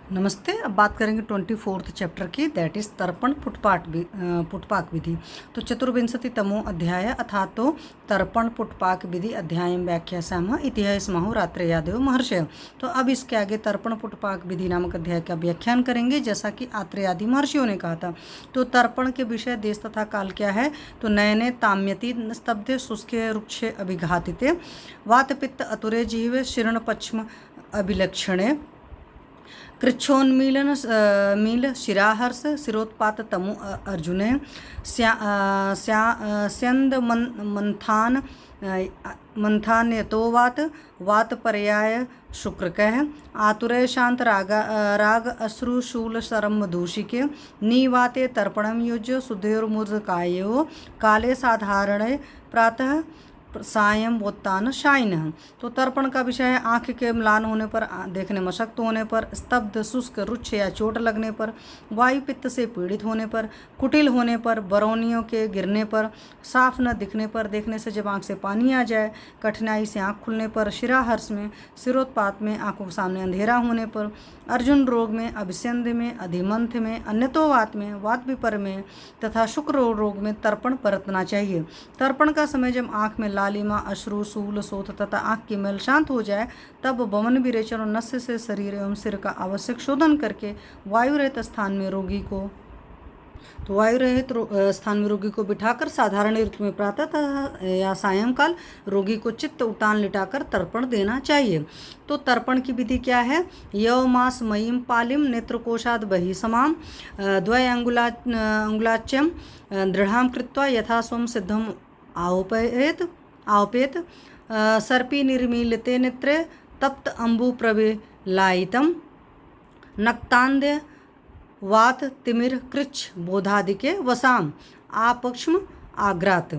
नमस्ते। अब बात करेंगे 24th चैप्टर की, दैट इज तर्पण पुटपाक विधि। तो चतुर्विंशतितमो अध्याय अथा तो तर्पण पुटपाक विधि अध्याय व्याख्यासाम इतिहास आत्रेयादेव महर्षय। तो अब इसके आगे तर्पण पुटपाक विधि नामक अध्याय का व्याख्यान करेंगे, जैसा कि आत्रेयादि महर्षियों ने कहा था। तो तर्पण के विषय देश तथा काल क्या है, तो नयने ताम्यति स्तब्धे शुष्के रुक्षे अभिघातिते वात पित्त अतुरे जीवे शिरण पश्चिम अभिलक्षणे कृच्छोन्मीलन मील शिराहर्ष शिरोत्पात तमु अर्जुने स्यंद मंथान मंथान यतोवात वात पर्याय शुक्रकः आतुरे शांत राग अश्रुशूल शरम दूषिके निवाते तर्पणम युज्य सुधेर्मुर्कायो काले साधारणे प्रातः सायं वोत्तान शाइन। तो तर्पण का विषय है आँख के म्लान होने पर, देखने में अशक्त होने पर, स्तब्ध शुष्क रुक्ष या चोट लगने पर, वायु पित्त से पीड़ित होने पर, कुटिल होने पर, बरौनियों के गिरने पर, साफ न दिखने पर, देखने से जब आँख से पानी आ जाए, कठिनाई से आँख खुलने पर, शिराहर्ष में, सिरोत्पात में, आँखों के सामने अंधेरा होने पर, अर्जुन रोग में, अभिस्यंद में, अधिमंथ में, अन्यतोवात में, वात विपर में तथा शुक्र रोग में तर्पण बरतना चाहिए। तर्पण का समय जब आँख में लालिमा, अश्रु, शूल, शोथ तथा आँख की मैल शांत हो जाए, तब वमन विरेचन और नस्य से शरीर एवं सिर का आवश्यक शोधन करके वायु रहित स्थान में रोगी को स्थान में रोगी को बिठाकर साधारण ऋतु में प्रातः या सायंकाल रोगी को चित्त उतान लिटाकर तर्पण देना चाहिए। तो तर्पण की विधि क्या है, यवमास मयीम पालिम नेत्रकोशाद बहि समाम द्वय अंगुलाच्यम दृढ़ाम कृत्वा यथा स्वम सिद्धम आओपेत सर्पी निर्मीलिते नेत्रे तप्त अम्बु प्रविलायितम नक्तांद्य वात तिमिर कृच्छ बोधादिके वसाम आपक्ष्म आग्रात।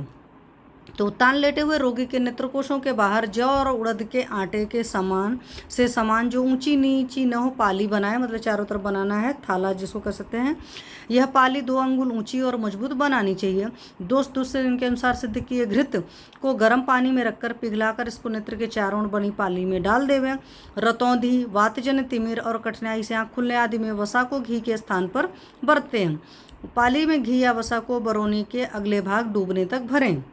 तो उत्तान लेटे हुए रोगी के नेत्रकोशों के बाहर जौ और उड़द के आटे के समान जो ऊंची नीची न हो पाली बनाए, मतलब चारों तरफ बनाना है, थाला जिसको कह सकते हैं। यह पाली 2 अंगुल ऊंची और मजबूत बनानी चाहिए। दूसरे इनके अनुसार सिद्ध किए घृत को गर्म पानी में रखकर पिघलाकर इसको नेत्र के चारों ओर बनी पाली में डाल देवे। रतौंधी, वातजन तिमिर और कठिनाई से आँख खुलने आदि में वसा को घी के स्थान पर बरतते हैं। पाली में घी या वसा को बरौनी के अगले भाग डूबने तक भरें।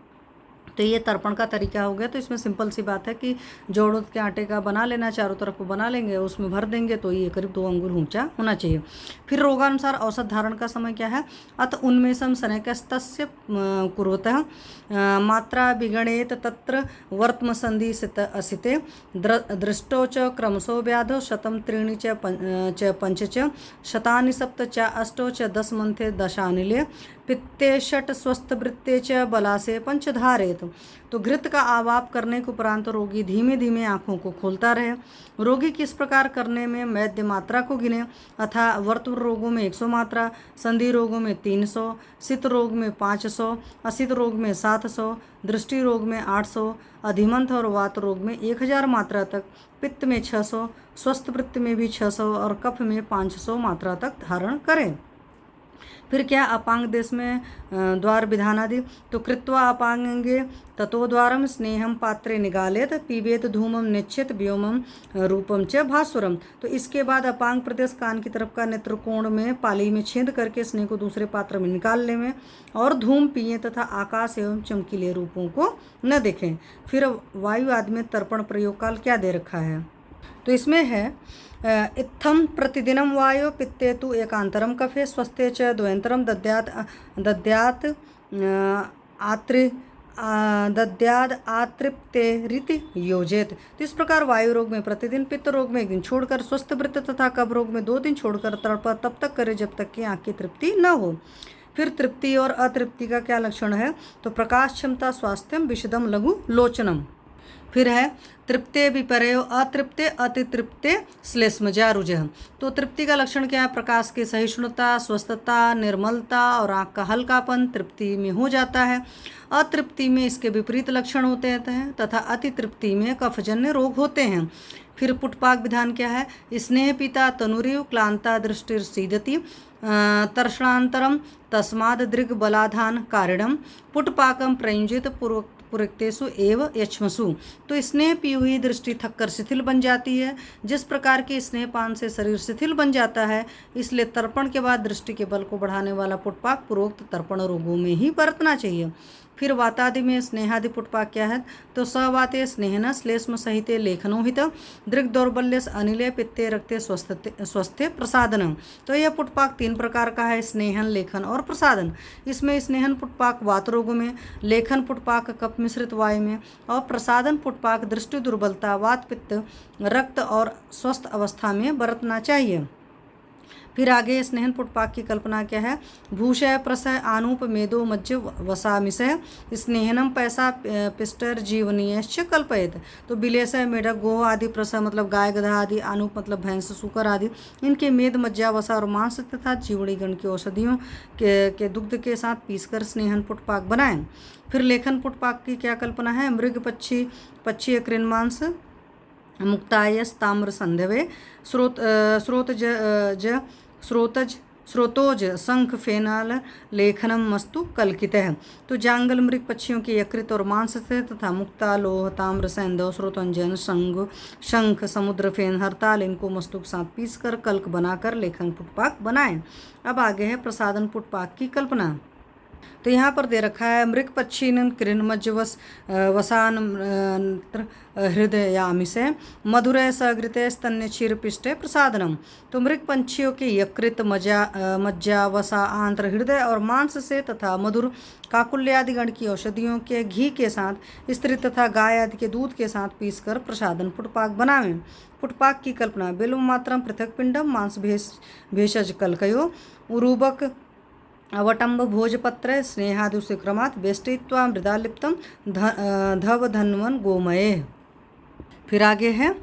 तो ये तर्पण का तरीका हो गया। तो इसमें सिंपल सी बात है कि जौ उड़द के आटे का बना लेना, चारों तरफ को बना लेंगे, उसमें भर देंगे, तो ये करीब 2 अंगुल ऊंचा होना चाहिए। फिर रोगानुसार औसत धारण का समय क्या है, अत उन्मेषम शनैकस्तस्य कुर्वतः मात्रा विगणेत तत्र वर्त्म संधि असिते दृष्टो च क्रमशो व्याधो शतम त्रीणि च पंच च शतानि सप्त च अष्टो च 10 मंथे दशानिले पित्ते षट स्वस्थ वृत्ते च बलासे पंचधारेत। तो घृत का आवाप करने के उपरांत रोगी धीमे धीमे आँखों को खोलता रहे। रोगी किस प्रकार करने में मैद्य मात्रा को गिने, अथा वर्तुर रोगों में 100 मात्रा, संधि रोगों में 300, सित रोग में 500, असित रोग में 700, दृष्टि रोग में 800, अधिमंथ और वात रोग में 1000 मात्रा तक, पित्त में 600, स्वस्थ वृत्त में भी 600 और कफ में 500 मात्रा तक धारण करें। फिर क्या, अपांग देश में द्वार विधानादि। तो कृत्वा अपांगे ततो द्वारम स्नेहम पात्रे निगालेत पीबेत धूमम निश्चित व्योमम रूपम च भास्वरम। तो इसके बाद अपांग प्रदेश कान की तरफ का नेत्रकोण में पाली में छेद करके स्नेह को दूसरे पात्र में निकाल ले में और धूम पिए तथा आकाश एवं चमकीले रूपों को न देखें। फिर वायु आदि में तर्पण प्रयोग काल क्या दे रखा है, तो इसमें है इत्थम प्रतिदिनम वायो पित्ते तु एकांतरम कफे स्वस्थे च द्वयंतरम दद्यात आतृप्ते रीति योजित। तो इस प्रकार वायु रोग में प्रतिदिन, पित्त रोग में 1 दिन छोड़कर, स्वस्थ वृत्त तथा कफ रोग में 2 दिन छोड़कर तर्पण तब तक करे जब तक कि आँख की तृप्ति न हो। फिर तृप्ति और अतृप्ति का क्या लक्षण है, तो प्रकाश क्षमता स्वास्थ्यम विशदम लघु लोचनम। फिर है तृप्ते विपर्यो अतृप्ते अतितृप्ते श्लेष्मजारुजः। तो तृप्ति का लक्षण क्या है, प्रकाश की सहिष्णुता, स्वस्थता, निर्मलता और आँख का हल्कापन तृप्ति में हो जाता है। अतृप्ति में इसके विपरीत लक्षण होते हैं तथा अतितृप्ति में कफजन्य रोग होते हैं। फिर पुटपाक विधान क्या है, स्नेह पिता तनुरिव क्लांता दृष्टिर्सीदति तर्षणांतरम तस्माद दृग बलाधान कारिणम पुटपाकम प्रयुंजित पुरक्तेषु एव यक्ष्मसु। तो स्नेह पी हुई दृष्टि थककर शिथिल बन जाती है। जिस प्रकार के स्नेहपान से शरीर शिथिल बन जाता है, इसलिए तर्पण के बाद दृष्टि के बल को बढ़ाने वाला पुटपाक पूर्वोक्त तर्पण रोगों में ही बरतना चाहिए। फिर वातादि में स्नेहादि पुटपाक क्या है? तो सवाते स्नेहन श्लेष्म सहिते लेखनोहित दृग दौर्बल्य अनिले पित्ते रक्ते स्वस्थे प्रसादन। तो यह पुटपाक 3 प्रकार का है, स्नेहन, लेखन और प्रसादन। इसमें स्नेहन पुटपाक वात रोगों में, लेखन पुटपाक कफ मिश्रित वायु में और प्रसादन पुटपाक दृष्टि दुर्बलता, वात, पित्त, रक्त और स्वस्थ अवस्था में बरतना चाहिए। फिर आगे स्नेहन पुटपाक की कल्पना क्या है? भूषय प्रसय आनूप मेदो मज्ज वसामिशय स्नेहनम पैसा पिस्टर जीवनीयश्च कल्पयेत। तो बिलेसय, मेढक, गो आदि, प्रसय मतलब गाय गधा आदि, आनूप मतलब भैंस सूकर आदि, इनके मेद, मज्जा, वसा और मांस तथा जीवड़ी गण की औषधियों के दुग्ध के साथ पीसकर स्नेहन पुटपाक बनाएं। फिर लेखन पुटपाक की क्या कल्पना है? मृग, पक्षी, पक्षी कृन्मांस, मुक्तायस ताम्र संधवे स्रोतोज शंख फेनाल लेखनम मस्तु कल्कित है। तो जांगल मृग पक्षियों के यकृत और मांस से तथा मुक्ता, लोह, ताम्र, सैंधव, स्रोतंजन, शंख, समुद्र फेन, हरताल इनको मस्तु के साथ पीसकर कल्क बनाकर लेखन पुटपाक बनाएं। अब आगे है प्रसादन पुटपाक की कल्पना। तो यहाँ पर दे रखा है मृग पक्षीन कृन्मज्ज वसान हृदयामिषे मधुरय सघृते स्तन्य क्षीर पिष्टे प्रसादनम। तो मृग पंछियों के यकृत, मज्जा, वसा, आंत्र, हृदय और मांस से तथा मधुर काकुल्य आदि गण की औषधियों के घी के साथ स्त्री तथा गाय आदि के दूध के साथ पीसकर प्रसादन पुटपाक बनावें। पुटपाक की कल्पना बिल्व मात्रम पृथक पिंडम मांस भेषज कलकयो उरूबक अवटम्ब भोजपत्र स्नेहादि क्रमात् वेष्टित्वा मृदालिप्तम धव धन्वन गोमये। फिर आगे है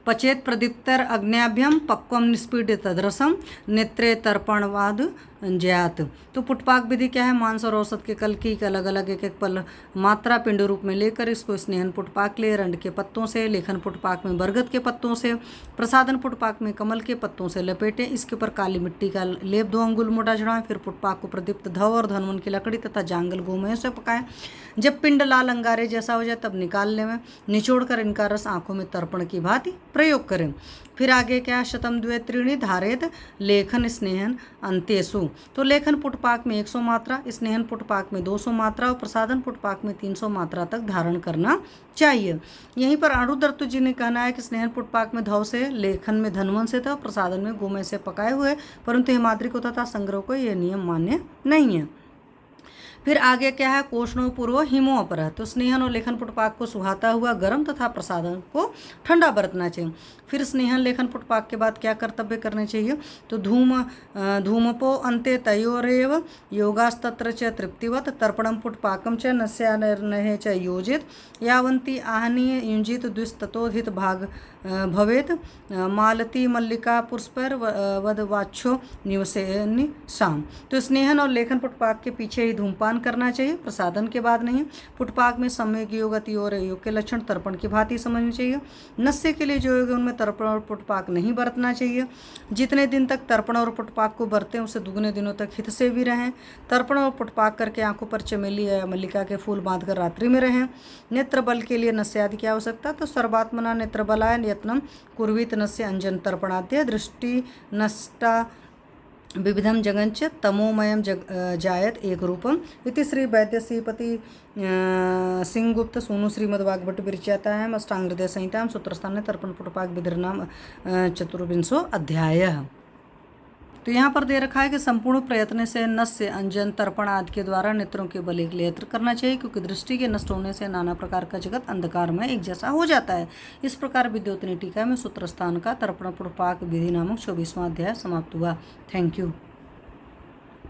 पचेत प्रदीप्तर अग्न्याभ्यम पक्वम निष्पीडित तदरसम नेत्रे तर्पणवाद ज्ञात। तो पुटपाक विधि क्या है? मांस और औसत के कल की अलग अलग एक पल मात्रा पिंड रूप में लेकर इसको स्नेहन पुटपाक ले, रंड के पत्तों से, लेखन पुटपाक में बरगद के पत्तों से, प्रसादन पुटपाक में कमल के पत्तों से लपेटें। इसके ऊपर काली मिट्टी का लेप 2 अंगुल मोटा चढ़ाएं। फिर पुटपाक को प्रदीप्त धव और धनवन की लकड़ी तथा जांगल गोमय से पकाएं। जब पिंड लाल अंगारे जैसा हो जाए तब निकाल लें, निचोड़कर इनका रस आंखों में तर्पण की भांति प्रयोग करें। फिर आगे क्या? शतम द्वे त्रीणि धारेत लेखन स्नेहन अंत्येषु। तो लेखन पुटपाक में 100 मात्रा, स्नेहन पुटपाक में 200 मात्रा और प्रसादन पुटपाक में 300 मात्रा तक धारण करना चाहिए। यहीं पर अणुदत्तु जी ने कहना है कि स्नेहन पुटपाक में धव से, लेखन में धनवन से था, प्रसादन में गोमय से पकाए हुए, परंतु हिमाद्री को तथा संग्रह को यह नियम मान्य नहीं है। फिर आगे क्या है? कोष्णो पूर्व हिमो अपरह। तो स्नेहन और लेखन पुटपाक को सुहाता हुआ गर्म तथा प्रसादन को ठंडा बरतना चाहिए। फिर स्नेहन लेखन पुटपाक के बाद क्या कर्तव्य करने चाहिए? तो धूमपो अंते तयोरेव योगास्तत्र च तृप्तिवत तर्पणम पुटपाकम च नस्यानर्नहे च योजित यावन्ति आहनीय युंजित द्विस्ततोधित भाग भवेत मालती मल्लिका पुष्पर वदवाच्छो निवसेनि शाम। तो स्नेहन और लेखन पुटपाक के पीछे ही धूमपान करना चाहिए, प्रसादन के बाद नहीं। पुटपाक में सम्यक योग, अति और योग के लक्षण तर्पण की भांति समझनी चाहिए। नस्य के लिए जो योग है उनमें तर्पण और पुटपाक नहीं बरतना चाहिए। जितने दिन तक तर्पण और पुटपाक को बरतें उससे दुगने दिनों तक हित से भी रहें। तर्पण और पुटपाक करके आंखों पर चमेली या मल्लिका के फूल बांधकर रात्रि में रहें। नेत्र बल के लिए नस्य आदि की आवश्यकता, तो सर्वात्मना नेत्र बलाय यत्नम कुर्वीत नस्य अंजन तर्पणाद्य दृष्टि नष्टा विविधम जगंच तमोमयम जायत एक रूपम इति श्री वैद्य श्रीपति सिंहगुप्त सोनु श्रीमद्भागवत विरचितायाम अष्टांग हृदय संहितायां सूत्रस्थाने तर्पण पुटपाक विधिर्नाम 24 अध्याय। तो यहाँ पर दे रखा है कि संपूर्ण प्रयत्न से नस्य, अंजन, तर्पण आदि के द्वारा नेत्रों के बल के लिए यत्र करना चाहिए, क्योंकि दृष्टि के नष्ट होने से नाना प्रकार का जगत अंधकार में एक जैसा हो जाता है। इस प्रकार विद्योतनी टीका में सूत्रस्थान का तर्पण पुटपाक विधि नामक 24वां अध्याय समाप्त हुआ। Thank you.